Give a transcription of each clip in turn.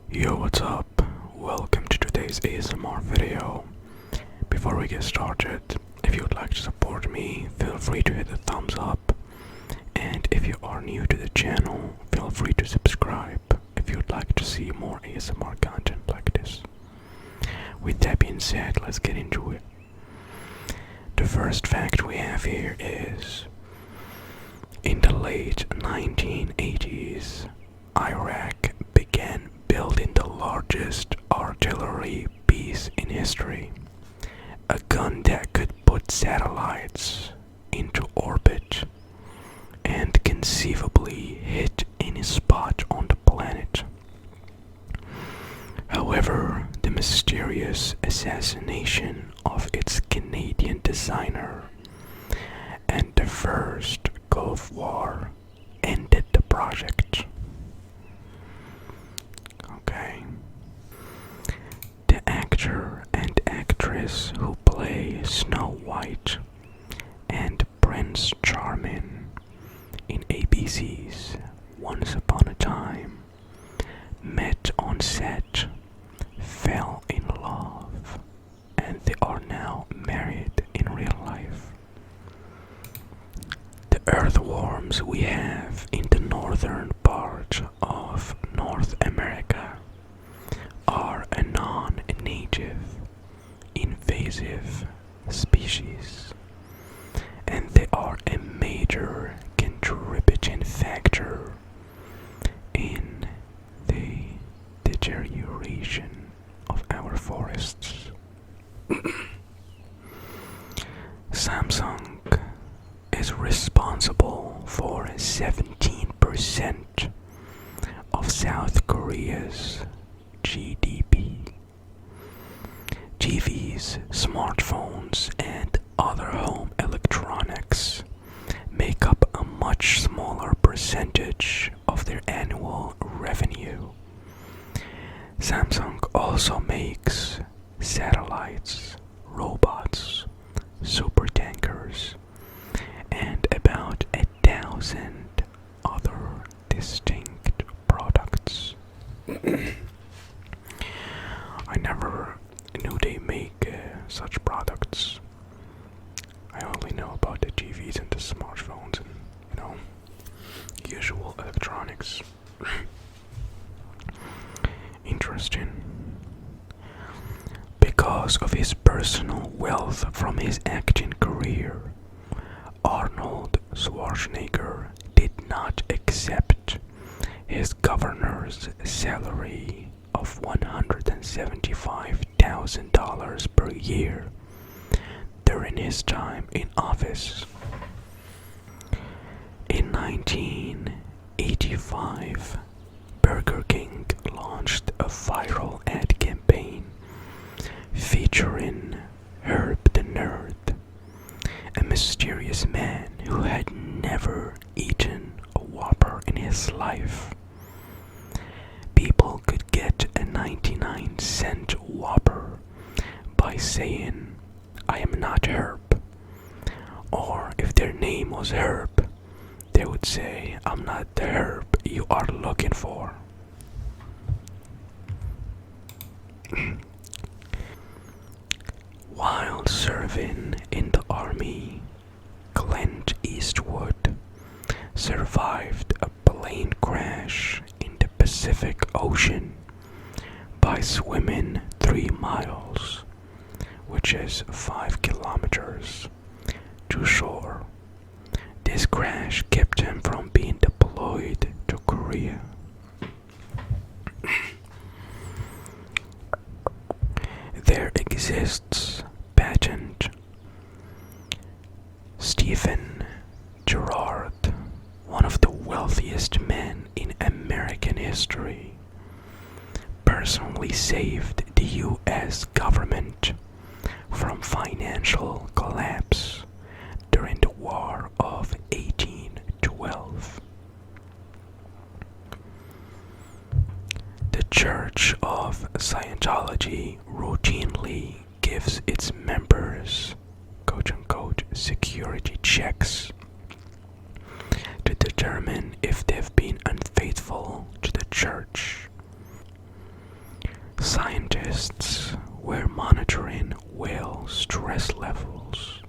Yo, what's up? Welcome to today's ASMR video. Before we get started, if you would like to support me, feel free to hit the thumbs up. And if you are new to the channel, feel free to subscribe if you would like to see more ASMR content like this. With that being said, let's get into it. The first fact we have here is, in the late 1980s, Iraq began building the largest artillery piece in history, a gun that could put satellites into orbit and conceivably hit any spot on the planet. However, the mysterious assassination of its Canadian designer and the first Gulf War ended the project. Okay. The actor and actress who play Snow White and Prince Charming in ABC's Once Upon a Time met on set, fell in love, and they are now married in real life. The earthworms we have in the northern part of North America are a non-native invasive species, and they are a major contributing factor in the deterioration of our forests. Samsung is responsible for 17% of South Korea's GDP. TVs, smartphones, and other home electronics make up a much smaller percentage of their annual revenue. Samsung also makes satellites, robots, supertankers, and about 1,000 other distinct products. I never knew they make such products. I only know about the TVs and the smartphones and, usual electronics. Interesting. Because of his personal wealth from his acting career, Arnold Schwarzenegger did not accept his governor's salary of $175,000 per year during his time in office. In 1985, Burger King launched a viral ad campaign featuring Herb the Nerd, a mysterious man who had never eaten a Whopper in his life. People could get a 99-cent Whopper by saying, "I am not Herb." Or if their name was Herb, they would say, "I'm not the Herb you are looking for." While serving in the army, Clint Eastwood survived a plane crash in the Pacific Ocean by swimming 3 miles, which is 5 kilometers, to shore. This crash kept him from being deployed to Korea. There exists patent Stephen Gerrard, one of the wealthiest men in American history, personally saved the US government from financial collapse during the War of 1812. The Church of Scientology routinely gives its members quote-unquote security checks to determine if they've been unfaithful to the church. Scientists were monitoring whale stress levels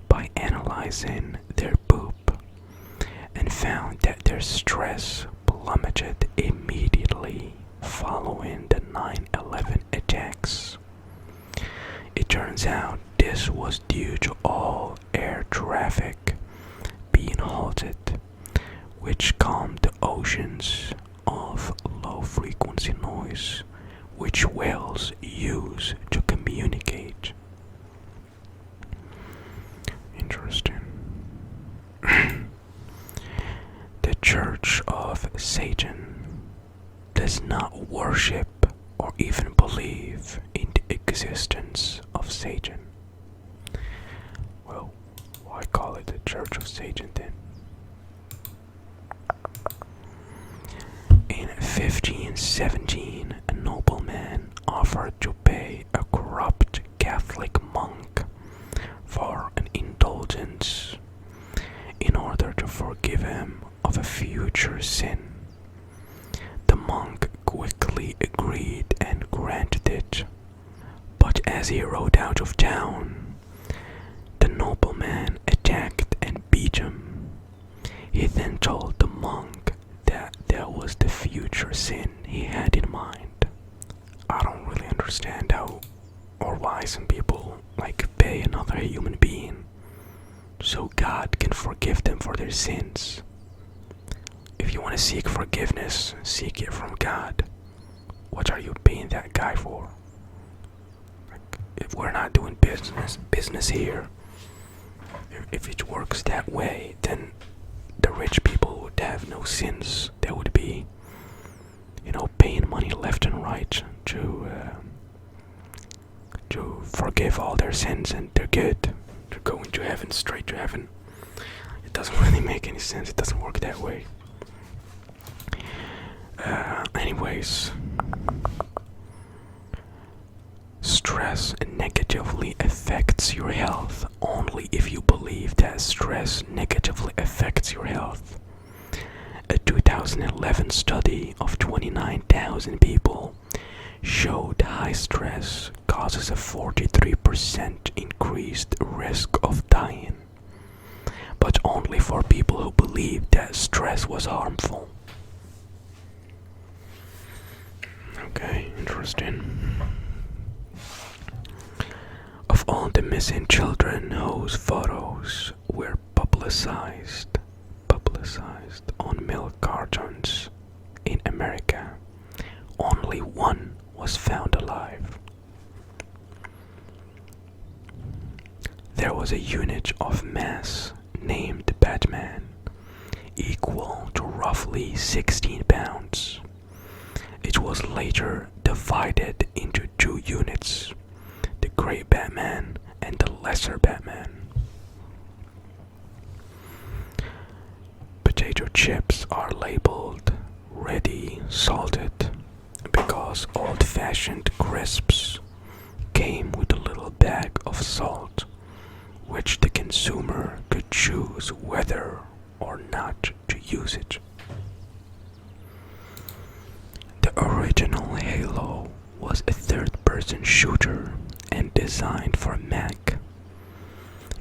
by analyzing their poop and found that their stress plummeted immediately following the 9/11 attacks. It turns out this was due to all air traffic being halted, which calmed the oceans of low-frequency noise which whales use to communicate. Interesting. The Church of Satan does not worship or even believe in the existence of Satan. Well, why call it the Church of Satan then? In 1517, a nobleman offered to pay a corrupt Catholic monk for an indulgence in order to forgive him of a future sin. The monk quickly agreed and granted it, but as he rode out of town, the nobleman attacked and beat him. He then told the monk that was the future sin he had in mind. I don't really understand how or why some people pay another human being so God can forgive them for their sins. If you want to seek forgiveness, seek it from God. What are you paying that guy for? If we're not doing business here, if it works that way, then the rich people would have no sins. They would be, paying money left and right to forgive all their sins, and they're good. They're going to heaven, straight to heaven. It doesn't really make any sense. It doesn't work that way. Anyways, stress negatively affects your health only if you believe that stress negatively affects your health. A 2011 study of 29,000 people showed high stress causes a 43% increased risk of dying, but only for people who believed that stress was harmful. Okay, interesting. Of all the missing children whose photos were publicized on milk cartons in America, only one was found alive. There was a unit of mass named Batman, equal to roughly 16 pounds. It was later divided into two units, the Great Batman and the Lesser Batman. Potato chips are labeled ready salted because old-fashioned crisps came with a little bag of salt, which the consumer could choose whether or not to use it. The original Halo was a third-person shooter and designed for Mac.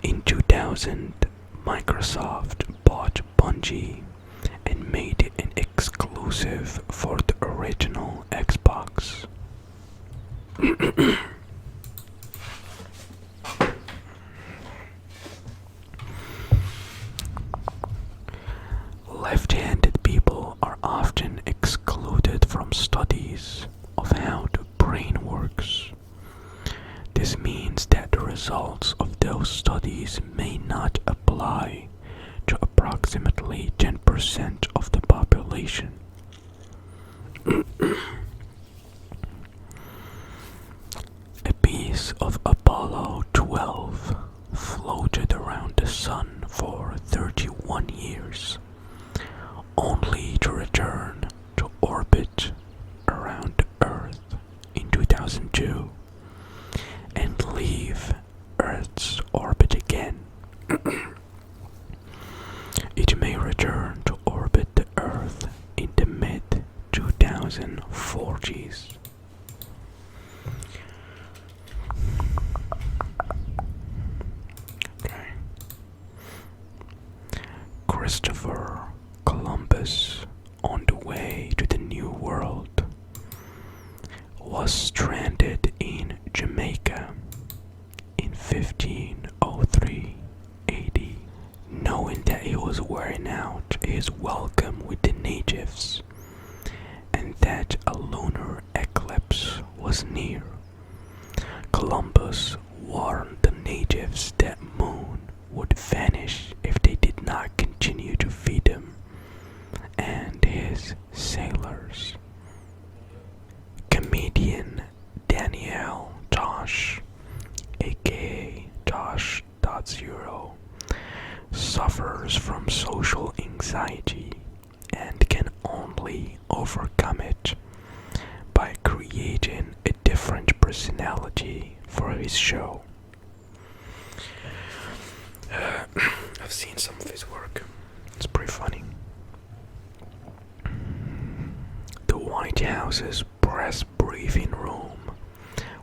In 2000, Microsoft bought Bungie and made it an exclusive for the original Xbox. Left-handed people are often excluded from studies of how the brain works. This means that the results of those studies may not apply to approximately 10% of the population. A piece of Apollo 12 floated around the sun for 31 years, only to return to orbit around the Earth in 2002 and leave Earth's orbit again. It may return to orbit the Earth in the mid-2040s. Okay. Christopher Columbus, on the way to the New World, was stranded in Jamaica in 1503 AD. Knowing that he was wearing out his welcome with the natives and that a lunar eclipse was near, Columbus warned the natives that moon would vanish if they did not continue to feed him and his sailors. Comedian Danielle Tosh, aka Tosh.0, suffers from social anxiety and can only overcome it by creating a different personality for his show. I've seen some of his work. It's pretty funny. The White House's press briefing room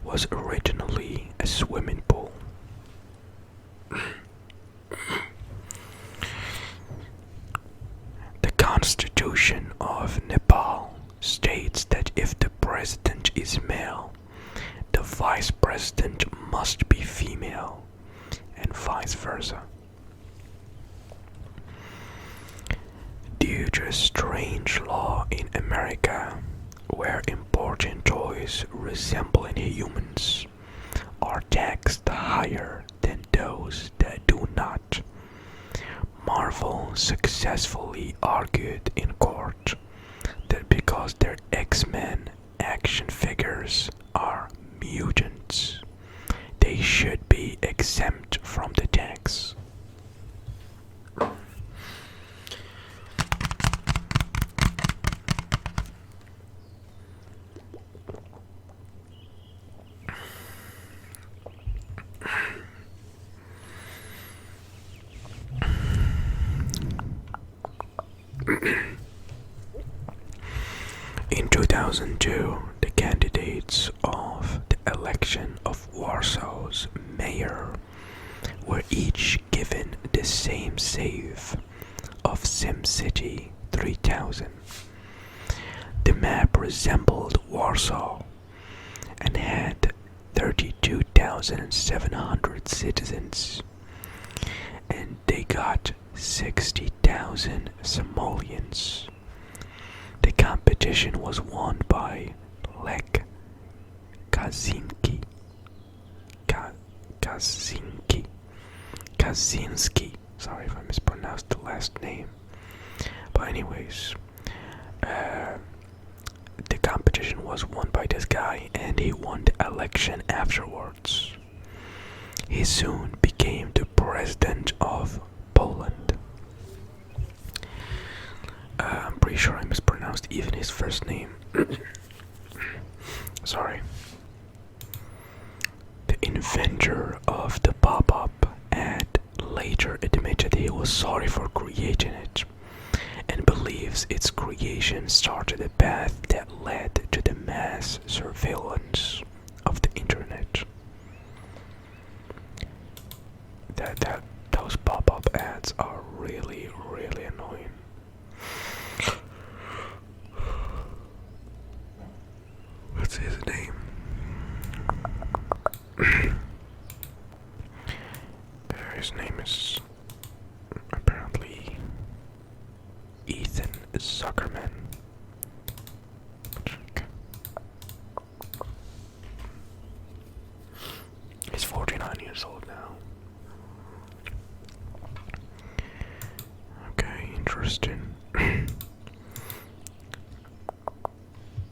was originally a swimming pool. The Constitution of Nepal states that if the president is male, the vice president must be female, and vice versa. Due to a strange law in America, where importing toys resembling humans are taxed higher than those that do not, Marvel successfully argued in court that because their X-Men action figures are mutants, they should be exempt from the tax. In 2002, the candidates of the election of Warsaw's mayor were each given the same save of SimCity 3000. The map resembled Warsaw and had 32,700 citizens, and they got 60,000 simoleons. The competition was won by Lech Kaczynski. Kaczynski. Sorry if I mispronounced the last name. But anyways, the competition was won by this guy, and he won the election afterwards. He soon became the president of Poland. I'm pretty sure I mispronounced even his first name. Sorry. The inventor of the pop-up ad later admitted he was sorry for creating it and believes its creation started a path that led to the mass surveillance of the internet. Those pop-up ads are really, really annoying. What's his name? His name is apparently Ethan Zuckerman. He's 49 years old now. Okay, interesting.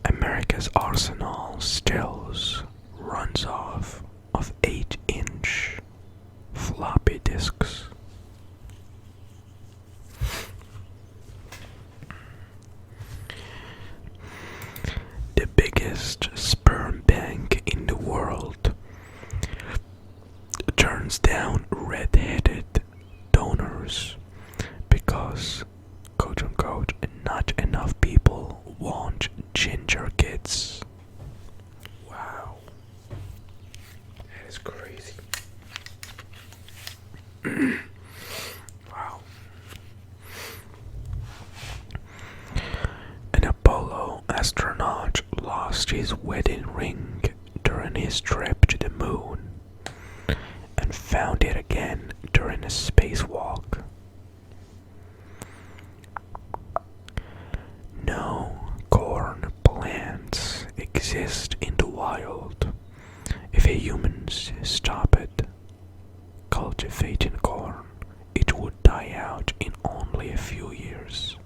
America's arsenal stills runs off of 8-inch floppy disks. The biggest sperm bank in the world turns down red-headed donors because, quote unquote, not enough people want ginger kids. Wow. lost his wedding ring during his trip to the moon and found it again during a spacewalk. No corn plants exist in the wild. If humans stopped cultivating corn, it would die out in only a few years.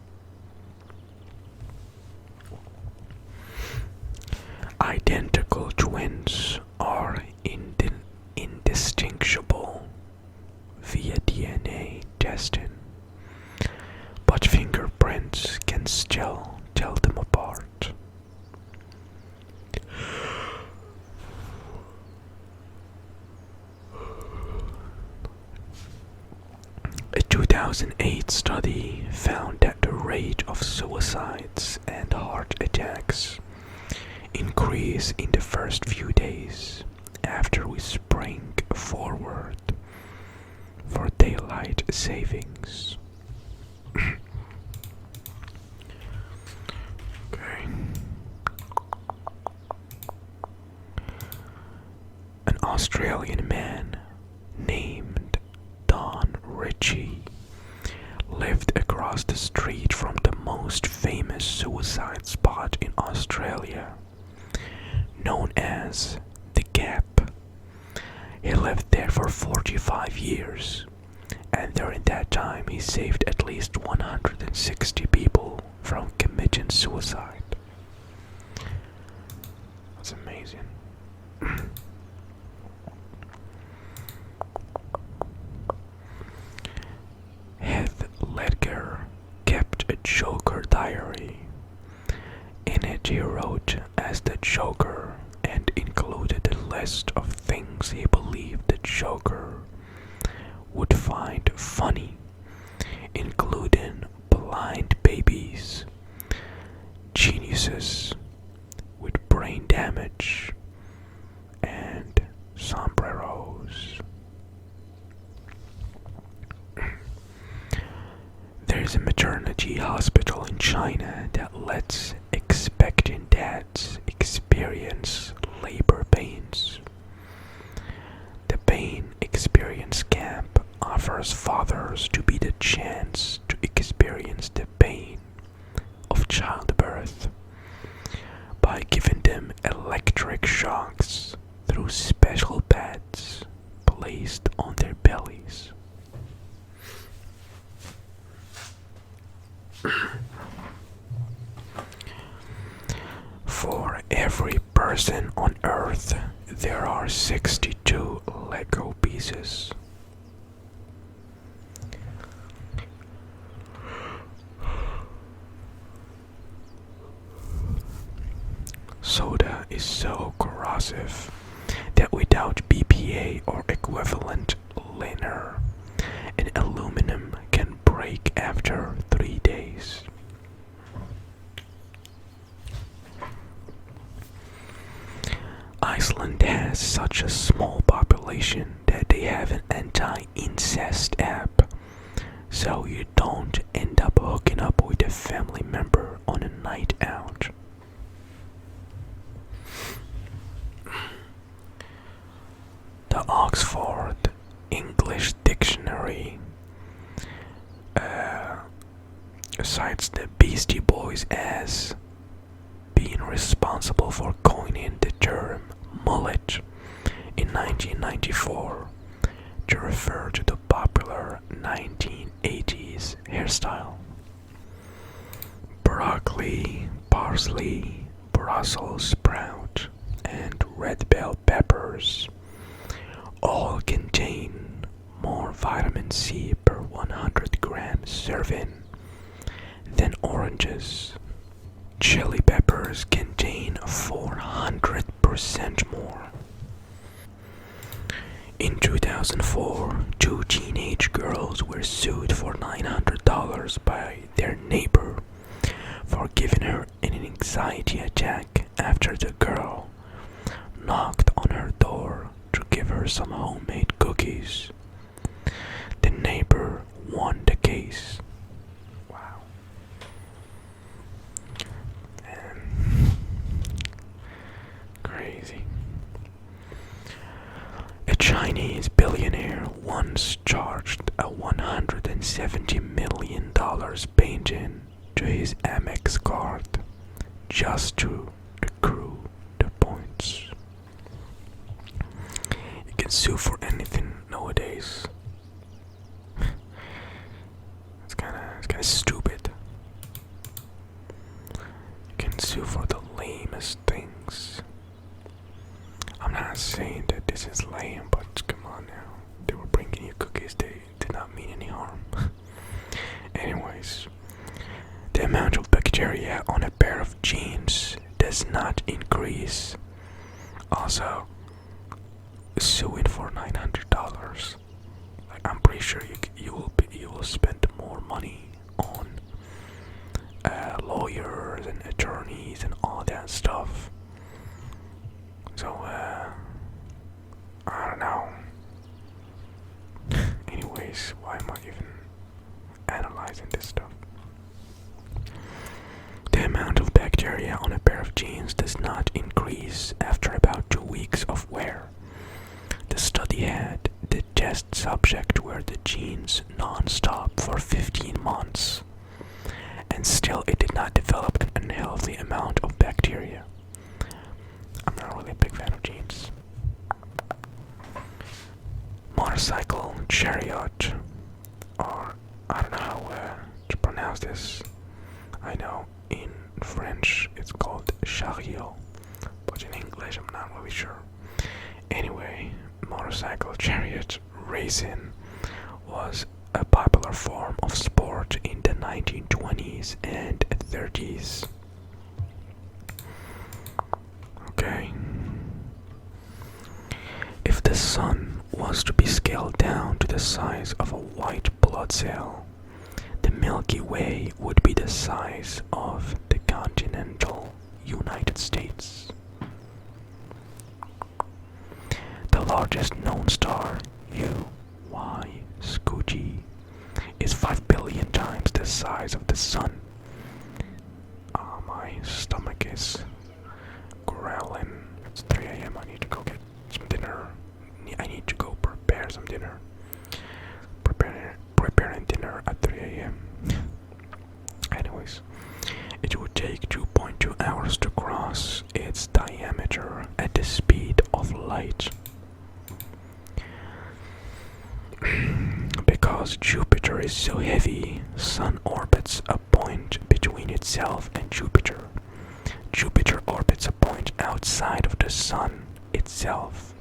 Identical twins are indistinguishable via DNA testing, but fingerprints can still tell them apart. A 2008 study found that the rate of suicides and heart attacks increase in the first few days after we spring forward for daylight savings. Okay. An Australian man named Don Ritchie lived across the street from the most famous suicide spot in Australia, known as the Gap. He lived there for 45 years, and during that time he saved at least 160 people from committing suicide. That's amazing. Heath Ledger kept a Joker diary. In it he wrote as the Joker and included a list of things he believed the Joker would find funny, including blind babies, geniuses with brain damage, and sombreros. There's a maternity hospital in China that lets expectant dads experience labor pains. The Pain Experience Camp offers fathers to be the chance to experience the pain of childbirth by giving them electric shocks through special pads placed on their bellies. For every person on Earth, there are 62 Lego pieces. Soda is so corrosive that without BPA or equivalent liner, an aluminum can break after 3 days. Iceland has such a small population that they have an anti-incest app, so you don't end up hooking up with a family member on a night out. The Oxford English Dictionary cites the Beastie Boys as being responsible for coining the term mullet in 1994 to refer to the popular 1980s hairstyle. Broccoli, parsley, Brussels sprout, and red bell peppers all contain more vitamin C per 100 grams serving than oranges. Chili peppers contain 400% more. In 2004, 2 teenage girls were sued for $900 by their neighbor for giving her an anxiety attack after the girl knocked on her door to give her some homemade cookies. The neighbor won the case. Wow. And Chinese billionaire once charged a $170 million payment to his Amex card just to accrue the points. You can sue for anything nowadays. It's kinda stupid. You can sue for the lamest things. I'm not saying that this is lame, but come on now. They were bringing you cookies, they did not mean any harm. Anyways, the amount of bacteria on a pair of jeans does not increase. Also, suing for $900. Like, I'm pretty sure you will spend more money on lawyers and attorneys and all that stuff. So I don't know. Anyways, why am I even analyzing this stuff? The amount of bacteria on a pair of jeans does not increase after about 2 weeks of wear. The study had the test subject wear the jeans non-stop for 15 months, and still it did not develop an unhealthy amount of bacteria. I'm not really a big fan of jeans. Motorcycle chariot, or I don't know how to pronounce this. I know in French it's called chariot, but in English I'm not really sure. Anyway, motorcycle chariot racing was a popular form of sport in the 1920s and 30s. Okay. If the sun was to be scaled down to the size of a white blood cell, the Milky Way would be the size of the continental United States. The largest known star, UY Scuti, is 5 billion times the size of the sun. My stomach is growling. It's 3 a.m. I need to go get some dinner. I need to go prepare some dinner. Preparing dinner at 3 a.m. Anyways, it would take 2.2 hours to cross its diameter at the speed of light. Because Jupiter is so heavy, Sun orbits a point between itself and Jupiter. Jupiter orbits a point outside of the Sun itself.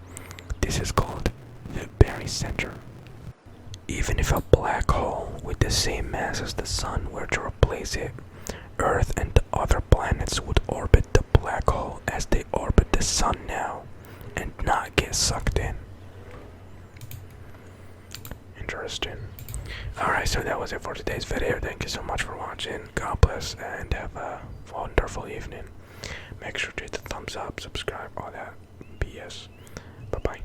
This is called the barycenter. Even if a black hole with the same mass as the Sun were to replace it, Earth and the other planets would orbit the black hole as they orbit the Sun now, and not get sucked in. Interesting. Alright, so that was it for today's video. Thank you so much for watching. God bless and have a wonderful evening. Make sure to hit the thumbs up, subscribe, all that BS. Bye bye.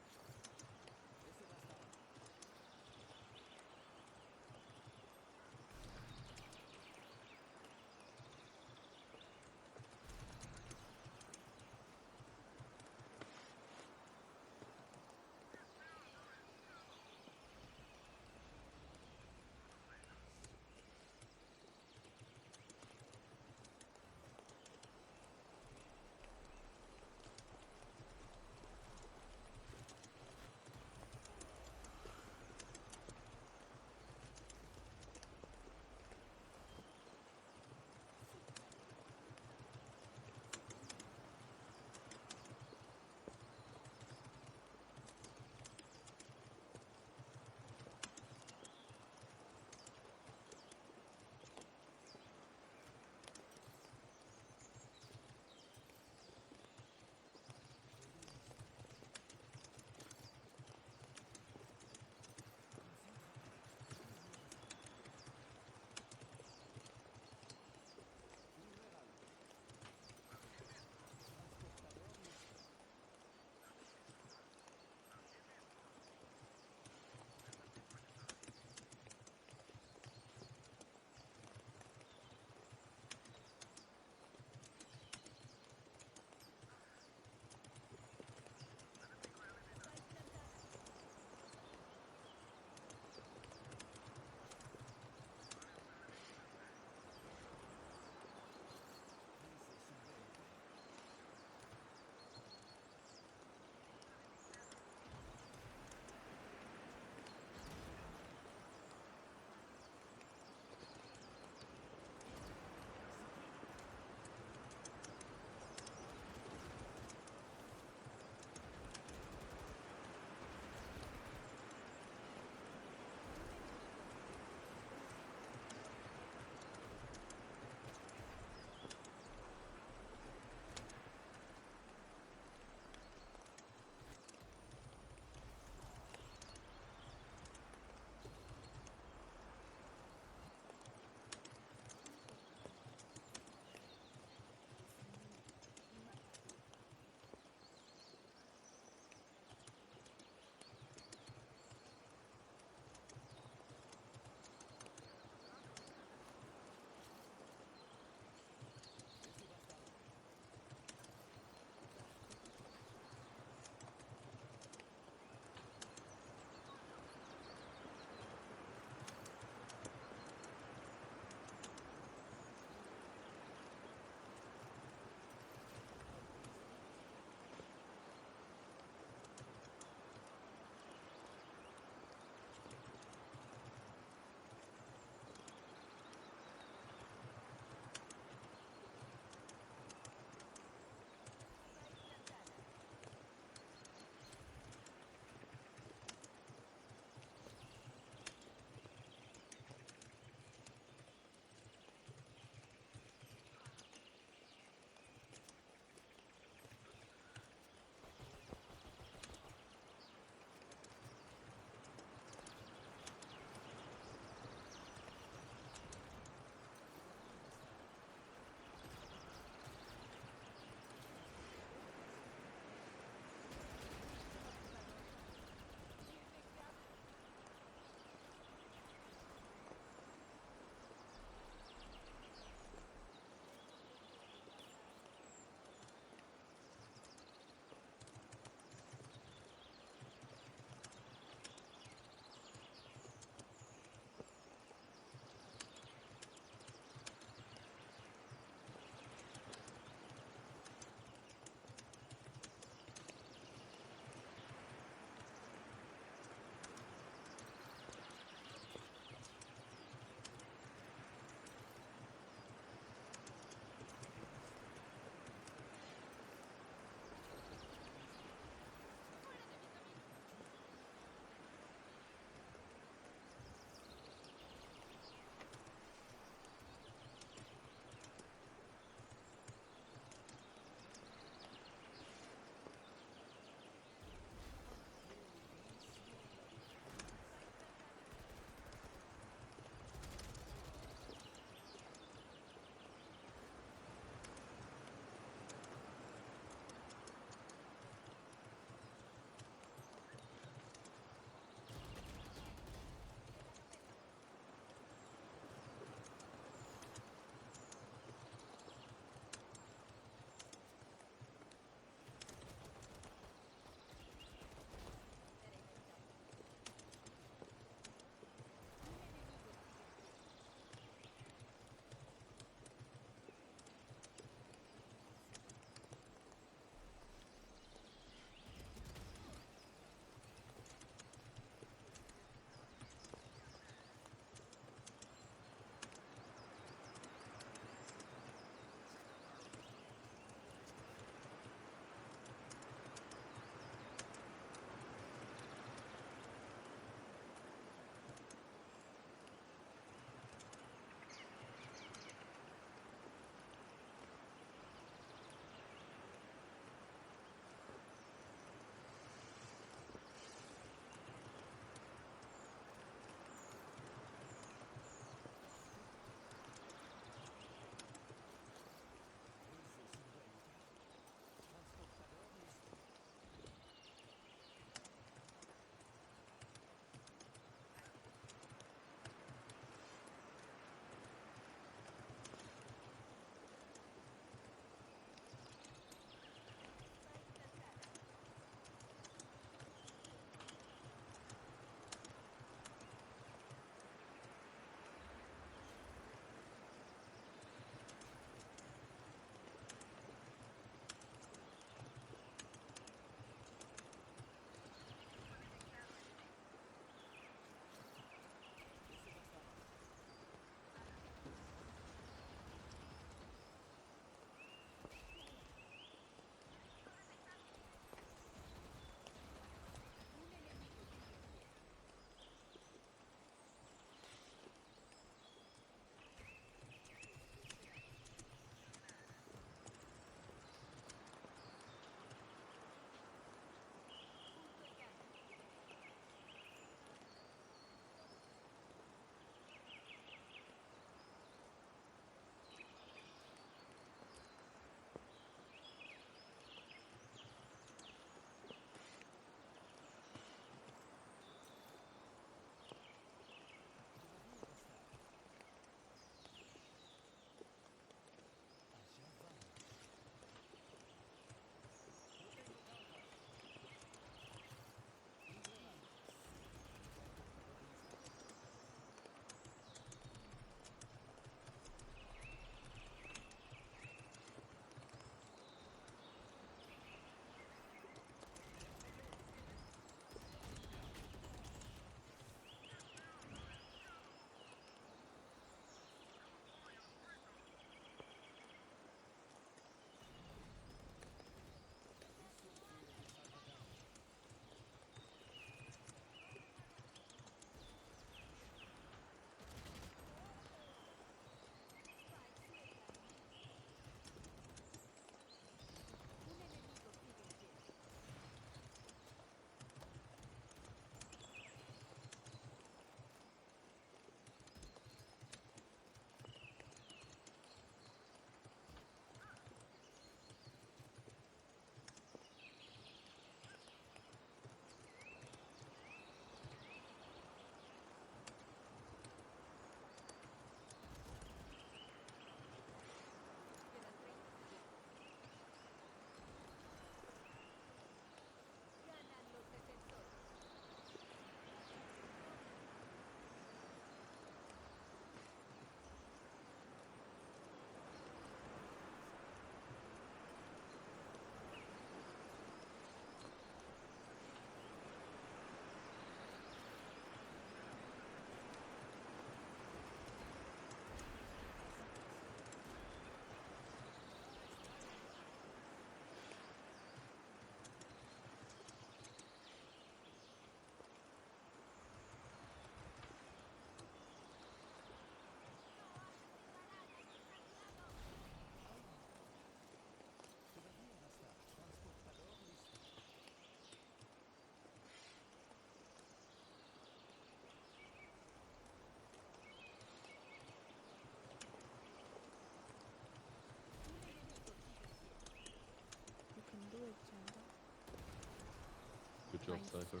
Cypher.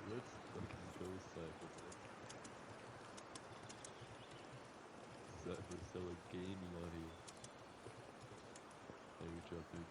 Let's fucking go, Cypher, bro. Cypher's hella gaming out here. Hey, good job, dude.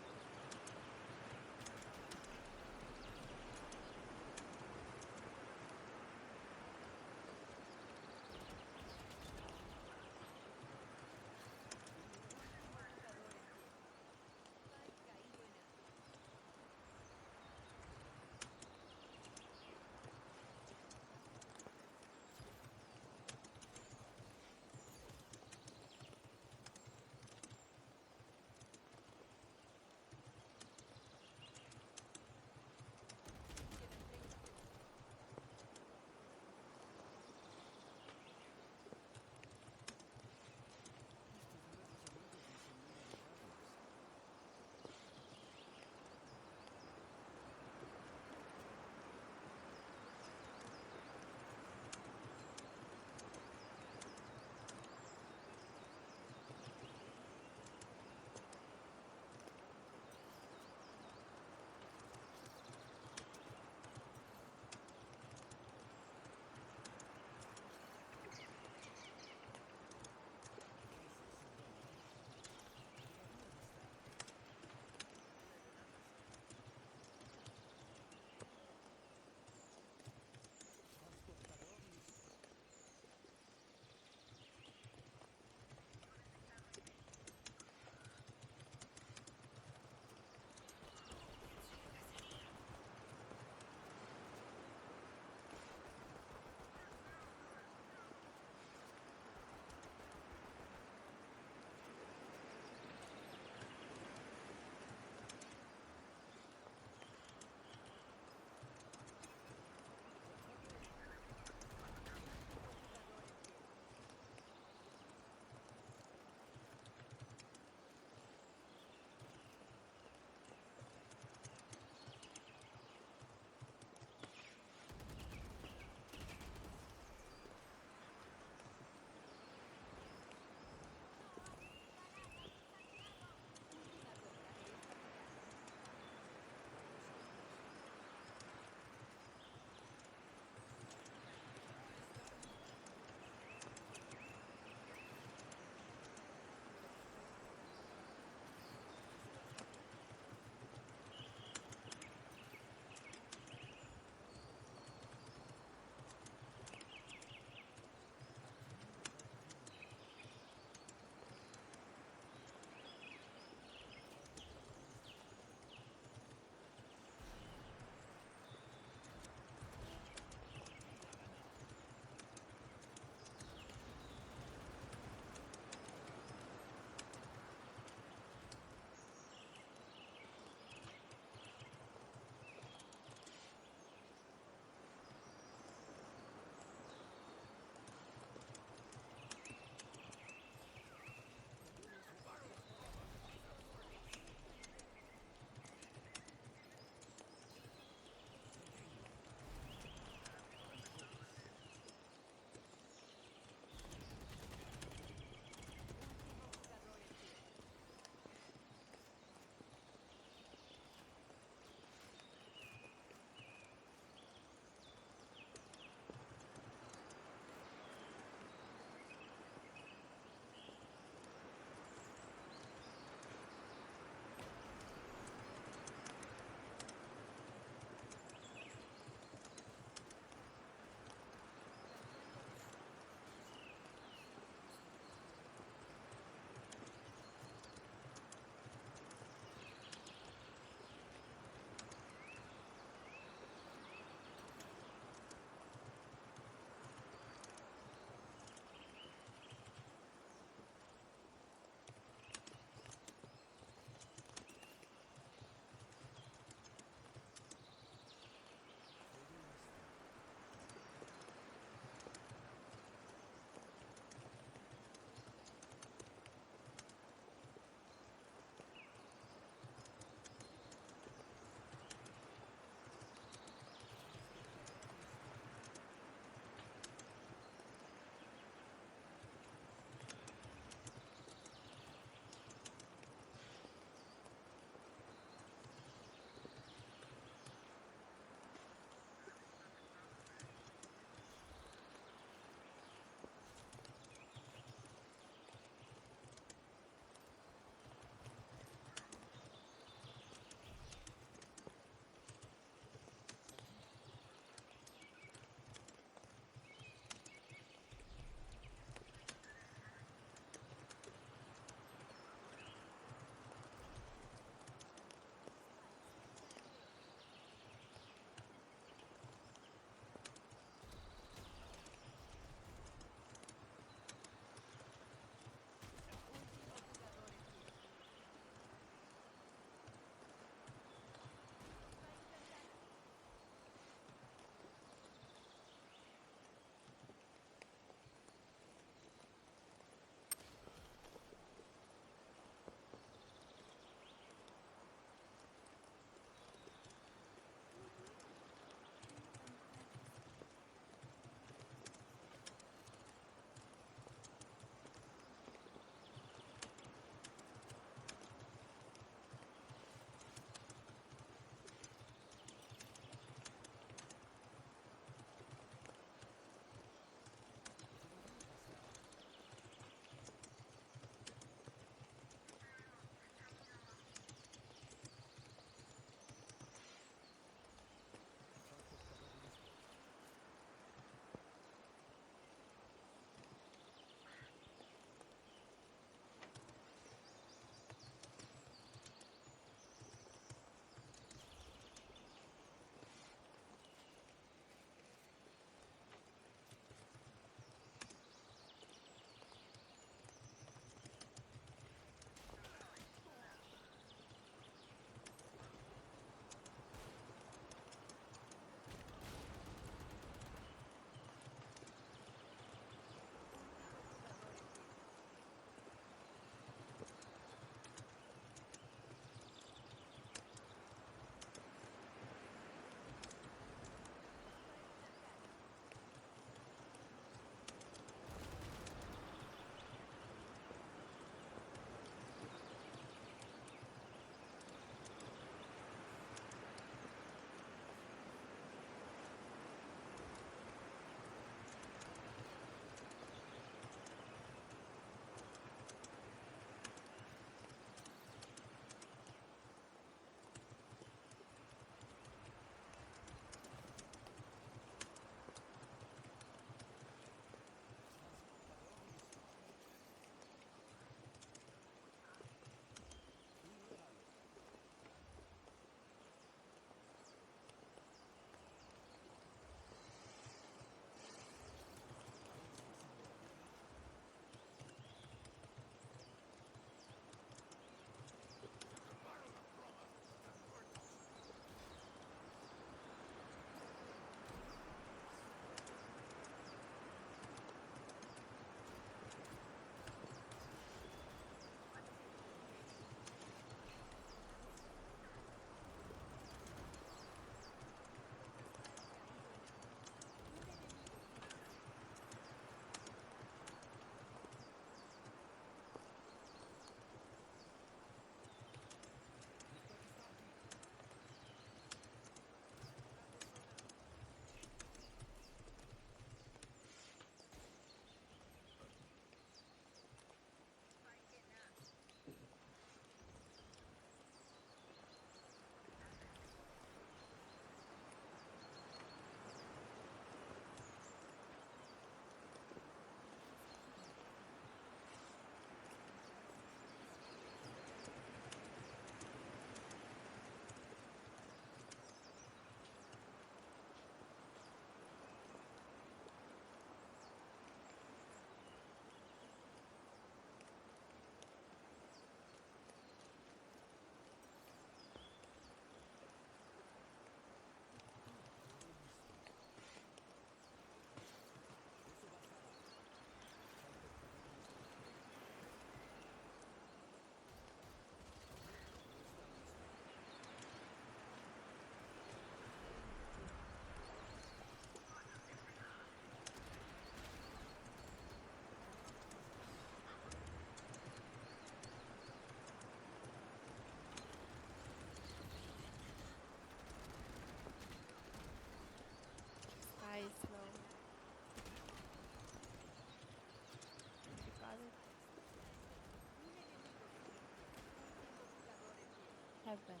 Heaven.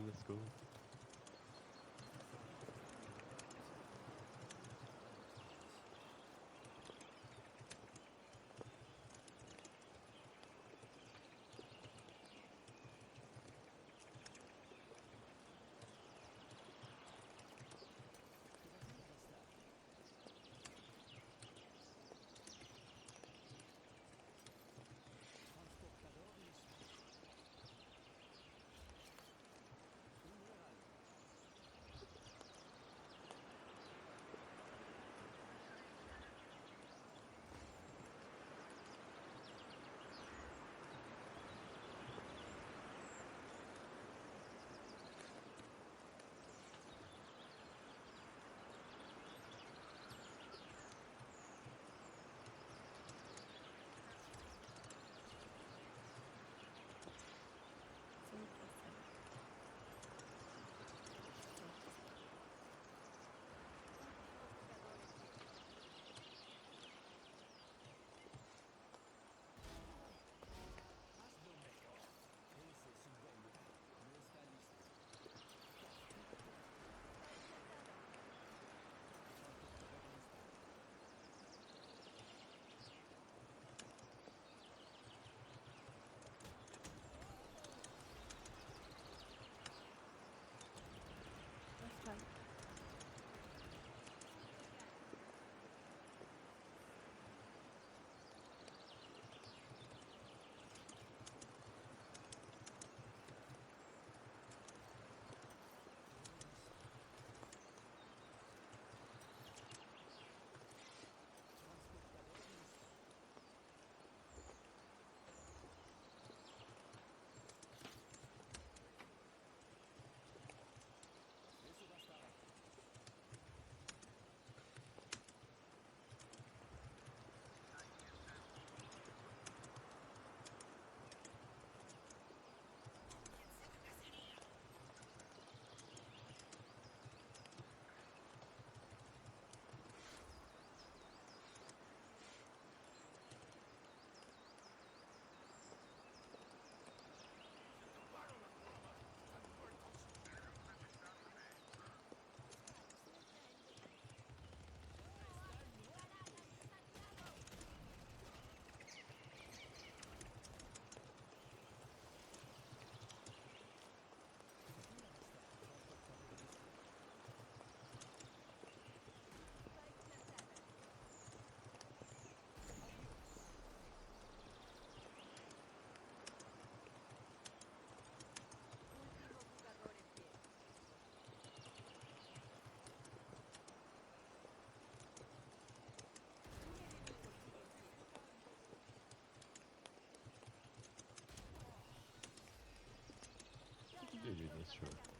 Let's go. That's fine. GG, that's true.